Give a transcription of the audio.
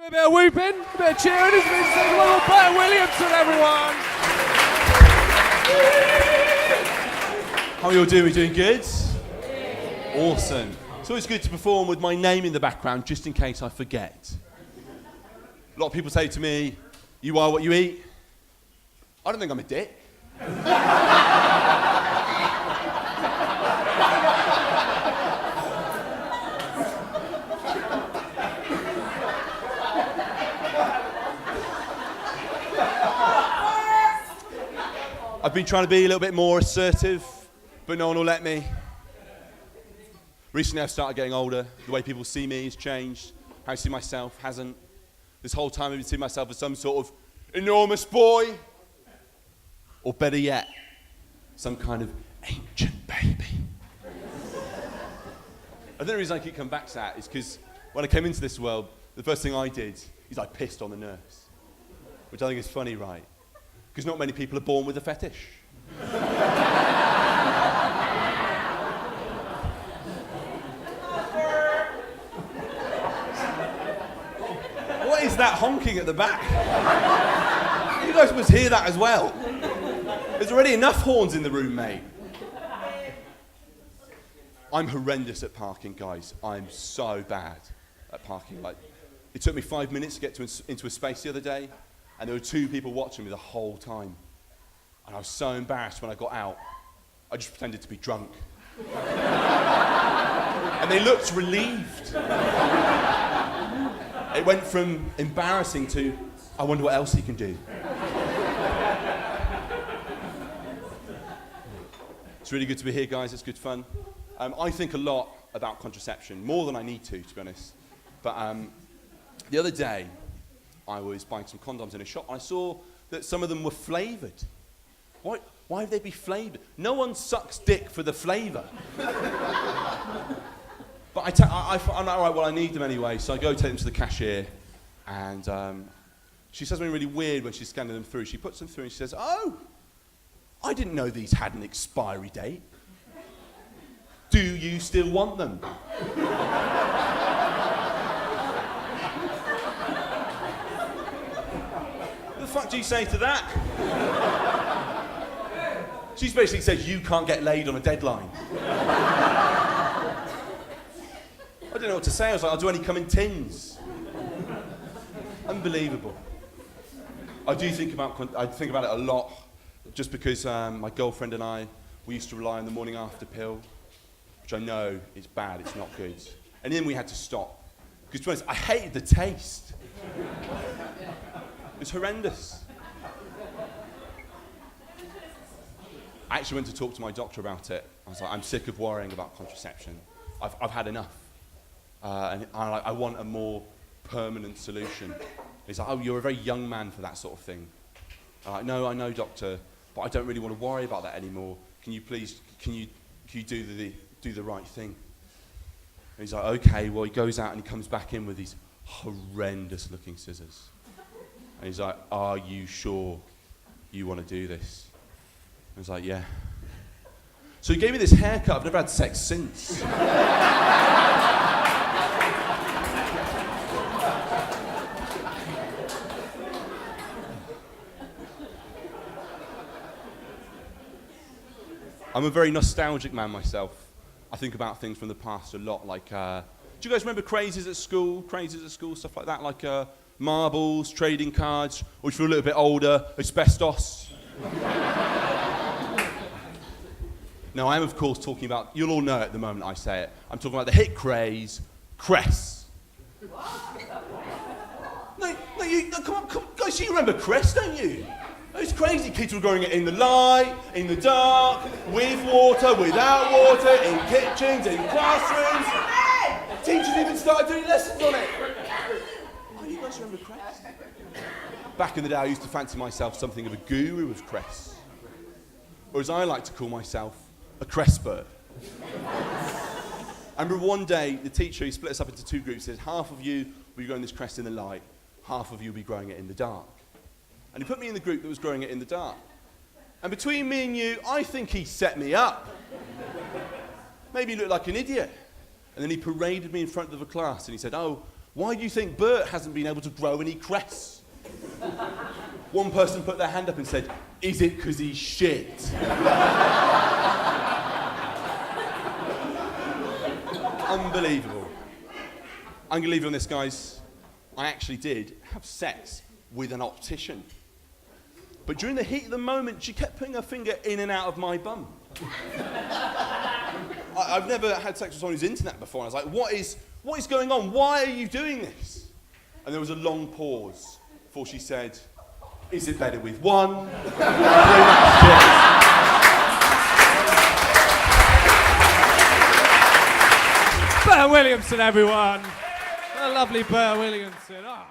A bit of whooping, a bit of cheering. It's been saying hello to Burt Williamson, everyone. How are you all doing? We doing good? Awesome. It's always good to perform with my name in the background, just in case I forget. A lot of people say to me, "You are what you eat." I don't think I'm a dick. I've been trying to be a little bit more assertive, but no one will let me. Recently I've started getting older. The way people see me has changed. How I see myself hasn't. This whole time I've been seeing myself as some sort of enormous boy. Or better yet, some kind of ancient baby. I think the reason I keep coming back to that is because when I came into this world, the first thing I did is I pissed on the nurse. Which I think is funny, right? Because not many people are born with a fetish. What is that honking at the back? You guys must hear that as well. There's already enough horns in the room, mate. I'm horrendous at parking, guys. I'm so bad at parking. Like, it took me 5 minutes to get into a space the other day. And there were 2 people watching me the whole time. And I was so embarrassed when I got out. I just pretended to be drunk. And they looked relieved. It went from embarrassing to, I wonder what else he can do. It's really good to be here, guys. It's good fun. I think a lot about contraception, more than I need to be honest. But the other day, I was buying some condoms in a shop, and I saw that some of them were flavoured. Why would they be flavoured? No one sucks dick for the flavour. But I'm like, all right, well, I need them anyway, so I go take them to the cashier, and she says something really weird when she's scanning them through. She puts them through, and she says, "Oh, I didn't know these had an expiry date. Do you still want them?" What the fuck do you say to that? She's basically said, you can't get laid on a deadline. I didn't know what to say. I was like, "Oh, do any come in tins?" Unbelievable. I think about it a lot, just because my girlfriend and I, we used to rely on the morning after pill, which I know is bad, it's not good. And then we had to stop. Because to be honest, I hated the taste. It's horrendous. I actually went to talk to my doctor about it. I was like, I'm sick of worrying about contraception. I've had enough. And I want a more permanent solution. He's like, "Oh, you're a very young man for that sort of thing." I'm like, "No, I know, doctor, but I don't really want to worry about that anymore. Can you please, can you do the right thing?" And he's like, "Okay." Well, he goes out and he comes back in with these horrendous looking scissors. And he's like, "Are you sure you want to do this?" I was like, "Yeah." So he gave me this haircut. I've never had sex since. I'm a very nostalgic man myself. I think about things from the past a lot, like, do you guys remember crazes at school, stuff like that, like marbles, trading cards, or if you're a little bit older, asbestos? No, I am of course talking about, you'll all know it the moment I say it, I'm talking about the hit craze, Cress. No, come on, guys, you remember Cress, don't you? Those crazy kids were growing it in the light, in the dark, with water, without water, in kitchens, in classrooms. Teachers even started doing lessons on it. Oh, you guys remember Cress? Back in the day, I used to fancy myself something of a guru of Cress. Or as I like to call myself, a Cressbird. I remember one day, the teacher, he split us up into 2 groups. He said, half of you will be growing this crest in the light, half of you will be growing it in the dark. And he put me in the group that was growing it in the dark. And between me and you, I think he set me up. Maybe he looked like an idiot. And then he paraded me in front of the class and he said, "Oh, Why do you think Burt hasn't been able to grow any crests? One person put their hand up and said, is it because he's shit? Unbelievable. I'm going to leave you on this, guys. I actually did have sex with an optician. But during the heat of the moment, she kept putting her finger in and out of my bum. I've never had sex with someone who's into that before. And I was like, what is going on? Why are you doing this? And there was a long pause before she said, is it better with one? Burt Williamson, everyone. The lovely Burt Williamson. Ah.